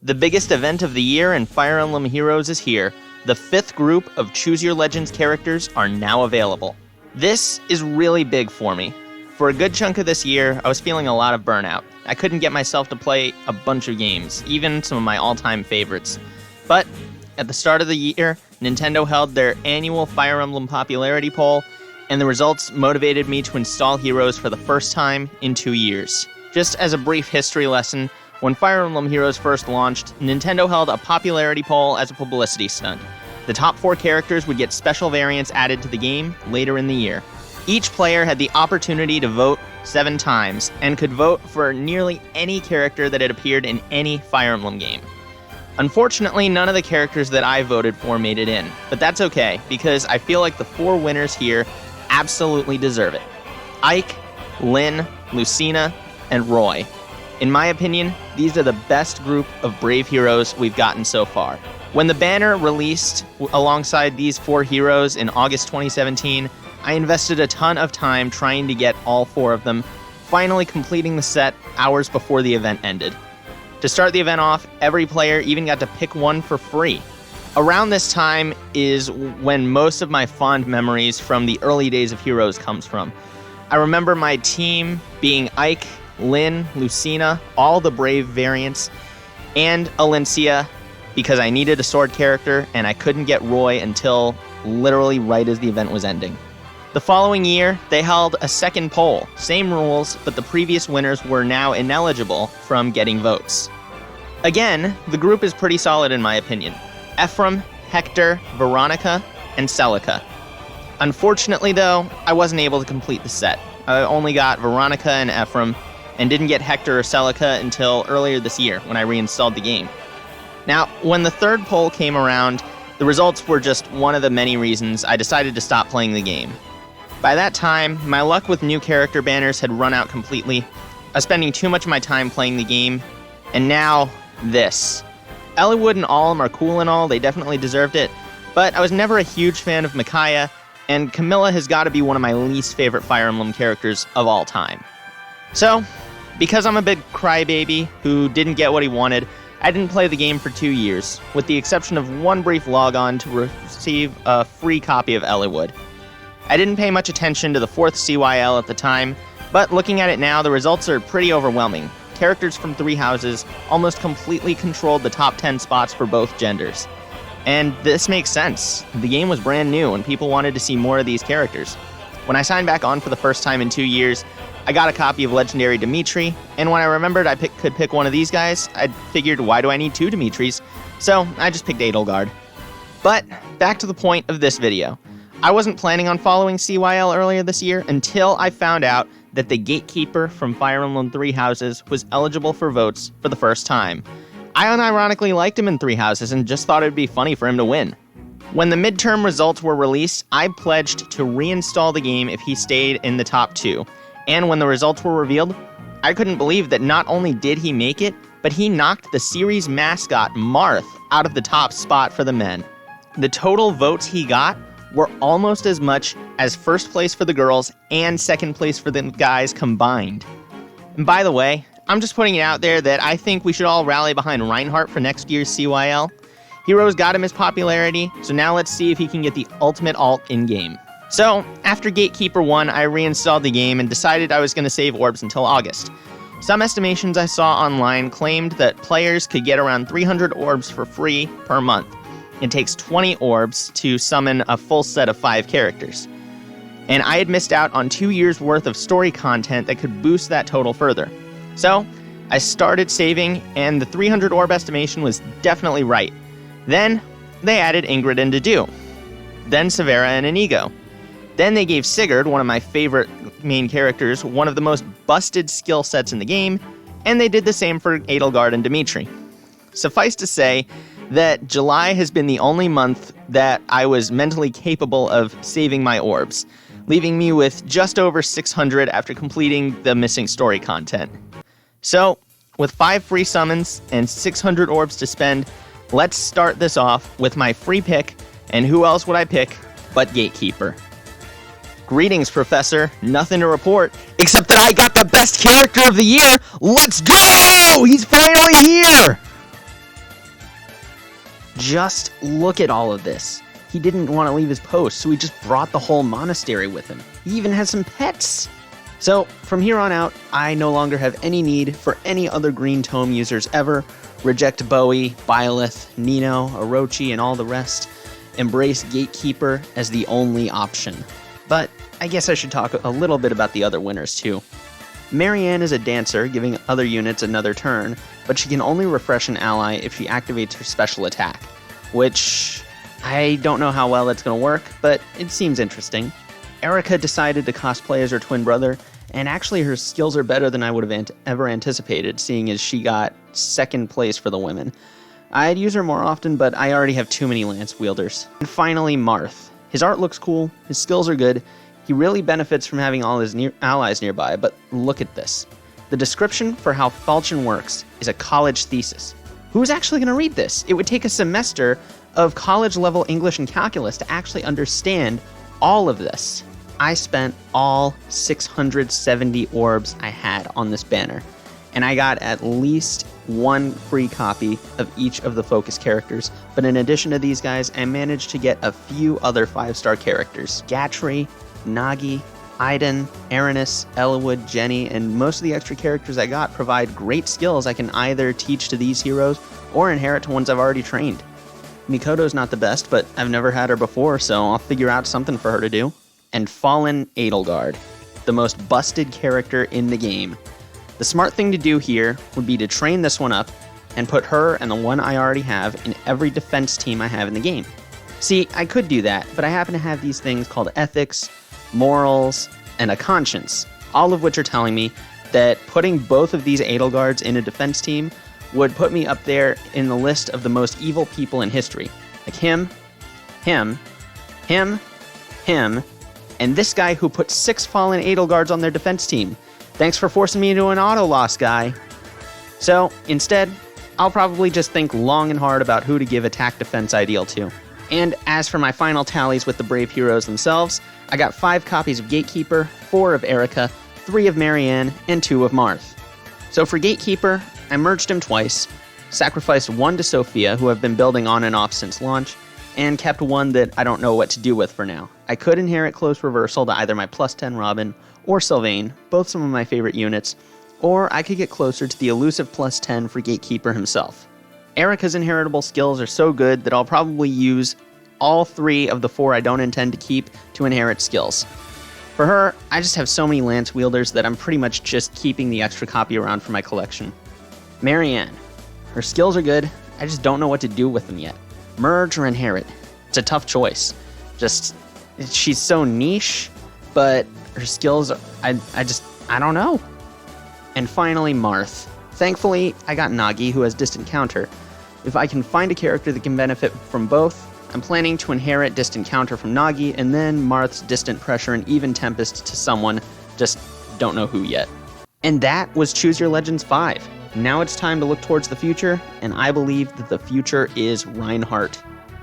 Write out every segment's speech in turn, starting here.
The biggest event of the year in Fire Emblem Heroes is here. The 5th group of Choose Your Legends characters are now available. This is really big for me. For a good chunk of this year, I was feeling a lot of burnout. I couldn't get myself to play a bunch of games, even some of my all-time favorites. But at the start of the year, Nintendo held their annual Fire Emblem popularity poll, and the results motivated me to install Heroes for the first time in 2 years. Just as a brief history lesson, when Fire Emblem Heroes first launched, Nintendo held a popularity poll as a publicity stunt. The top 4 characters would get special variants added to the game later in the year. Each player had the opportunity to vote 7 times, and could vote for nearly any character that had appeared in any Fire Emblem game. Unfortunately, none of the characters that I voted for made it in, but that's okay, because I feel like the 4 winners here absolutely deserve it. Ike, Lynn, Lucina, and Roy. In my opinion, these are the best group of brave heroes we've gotten so far. When the banner released alongside these 4 heroes in August 2017, I invested a ton of time trying to get all 4 of them, finally completing the set hours before the event ended. To start the event off, every player even got to pick one for free. Around this time is when most of my fond memories from the early days of Heroes comes from. I remember my team being Ike, Lynn, Lucina, all the brave variants, and Alencia, because I needed a sword character and I couldn't get Roy until literally right as the event was ending. The following year, they held a second poll, same rules, but the previous winners were now ineligible from getting votes. Again, the group is pretty solid in my opinion. Ephraim, Hector, Veronica, and Celica. Unfortunately though, I wasn't able to complete the set. I only got Veronica and Ephraim, and didn't get Hector or Celica until earlier this year when I reinstalled the game. Now, when the third poll came around, the results were just one of the many reasons I decided to stop playing the game. By that time, my luck with new character banners had run out completely. I was spending too much of my time playing the game, and now, this. Eliwood and Alm are cool and all, they definitely deserved it, but I was never a huge fan of Micaiah, and Camilla has got to be one of my least favorite Fire Emblem characters of all time. So, because I'm a big crybaby who didn't get what he wanted, I didn't play the game for 2 years, with the exception of one brief logon to receive a free copy of Eliwood. I didn't pay much attention to the 4th CYL at the time, but looking at it now, the results are pretty overwhelming. Characters from 3 houses almost completely controlled the top 10 spots for both genders. And this makes sense. The game was brand new and people wanted to see more of these characters. When I signed back on for the first time in 2 years, I got a copy of Legendary Dimitri, and when I remembered I could pick one of these guys, I figured, why do I need 2 Dimitris? So I just picked Edelgard. But back to the point of this video. I wasn't planning on following CYL earlier this year until I found out that the Gatekeeper from Fire Emblem 3 Houses was eligible for votes for the first time. I unironically liked him in 3 Houses and just thought it'd be funny for him to win. When the midterm results were released, I pledged to reinstall the game if he stayed in the top 2. And when the results were revealed, I couldn't believe that not only did he make it, but he knocked the series mascot, Marth, out of the top spot for the men. The total votes he got were almost as much as first place for the girls and second place for the guys combined. And by the way, I'm just putting it out there that I think we should all rally behind Reinhardt for next year's CYL. Heroes got him his popularity, so now let's see if he can get the ultimate alt in-game. So, after Gatekeeper won, I reinstalled the game and decided I was going to save orbs until August. Some estimations I saw online claimed that players could get around 300 orbs for free per month. It takes 20 orbs to summon a full set of 5 characters. And I had missed out on 2 years worth of story content that could boost that total further. So, I started saving, and the 300 orb estimation was definitely right. Then, they added Ingrid and Dedue. Then Severa and Inigo. Then they gave Sigurd, one of my favorite main characters, one of the most busted skill sets in the game, and they did the same for Edelgard and Dimitri. Suffice to say that July has been the only month that I was mentally capable of saving my orbs, leaving me with just over 600 after completing the missing story content. So, with 5 free summons and 600 orbs to spend, let's start this off with my free pick, and who else would I pick but Gatekeeper. Greetings, Professor. Nothing to report, except that I got the best character of the year! Let's go! He's finally here! Just look at all of this. He didn't want to leave his post, so he just brought the whole monastery with him. He even has some pets. So, from here on out, I no longer have any need for any other green tome users ever. Reject Bowie, Byleth, Nino, Orochi, and all the rest. Embrace Gatekeeper as the only option. But I guess I should talk a little bit about the other winners too. Marianne is a dancer, giving other units another turn, but she can only refresh an ally if she activates her special attack, which I don't know how well that's going to work, but it seems interesting. Erica decided to cosplay as her twin brother, and actually her skills are better than I would have ever anticipated, seeing as she got second place for the women. I'd use her more often, but I already have too many lance wielders. And finally, Marth. His art looks cool, his skills are good, he really benefits from having all his allies nearby, but look at this. The description for how Falchion works is a college thesis. Who's actually going to read this? It would take a semester of college-level English and calculus to actually understand all of this. I spent all 670 orbs I had on this banner, and I got at least one free copy of each of the focus characters, but in addition to these guys, I managed to get a few other 5-star characters. Gatry, Nagi, Aiden, Aranis, Elwood, Jenny, and most of the extra characters I got provide great skills I can either teach to these heroes or inherit to ones I've already trained. Mikoto's not the best, but I've never had her before, so I'll figure out something for her to do. And Fallen Edelgard, the most busted character in the game. The smart thing to do here would be to train this one up and put her and the one I already have in every defense team I have in the game. See, I could do that, but I happen to have these things called ethics, morals, and a conscience, all of which are telling me that putting both of these Edelgards in a defense team would put me up there in the list of the most evil people in history. Like him, and this guy who put 6 Fallen Edelgards on their defense team. Thanks for forcing me into an auto loss, guy. So, instead, I'll probably just think long and hard about who to give attack defense ideal to. And as for my final tallies with the brave heroes themselves, I got 5 copies of Gatekeeper, 4 of Erica, 3 of Marianne, and 2 of Marth. So for Gatekeeper, I merged him twice, sacrificed 1 to Sophia, who I've been building on and off since launch, and kept 1 that I don't know what to do with for now. I could inherit Close Reversal to either my +10 Robin or Sylvain, both some of my favorite units, or I could get closer to the elusive +10 for Gatekeeper himself. Erica's inheritable skills are so good that I'll probably use all 3 of the 4 I don't intend to keep to inherit skills. For her, I just have so many lance wielders that I'm pretty much just keeping the extra copy around for my collection. Marianne. Her skills are good, I just don't know what to do with them yet. Merge or inherit? It's a tough choice. She's so niche, but her skills, I don't know. And finally, Marth. Thankfully, I got Nagi, who has Distant Counter. If I can find a character that can benefit from both, I'm planning to inherit Distant Counter from Nagi, and then Marth's Distant Pressure and Even Tempest to someone, just don't know who yet. And that was Choose Your Legends 5. Now it's time to look towards the future, and I believe that the future is Reinhardt.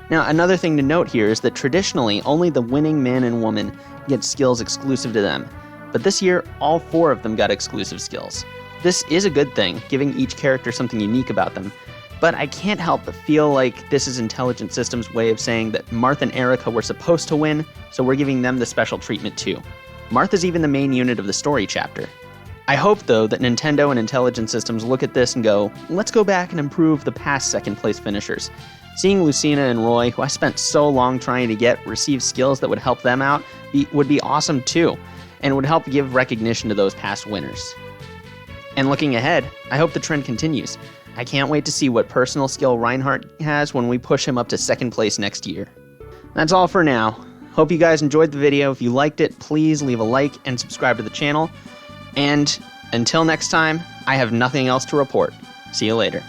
Now, another thing to note here is that traditionally, only the winning man and woman get skills exclusive to them. But this year, all 4 of them got exclusive skills. This is a good thing, giving each character something unique about them. But I can't help but feel like this is Intelligent Systems' way of saying that Marth and Erica were supposed to win, so we're giving them the special treatment too. Marth is even the main unit of the story chapter. I hope, though, that Nintendo and Intelligent Systems look at this and go, let's go back and improve the past second-place finishers. Seeing Lucina and Roy, who I spent so long trying to get, receive skills that would help them out would be awesome too, and would help give recognition to those past winners. And looking ahead, I hope the trend continues. I can't wait to see what personal skill Reinhardt has when we push him up to 2nd place next year. That's all for now. Hope you guys enjoyed the video. If you liked it, please leave a like and subscribe to the channel. And until next time, I have nothing else to report. See you later.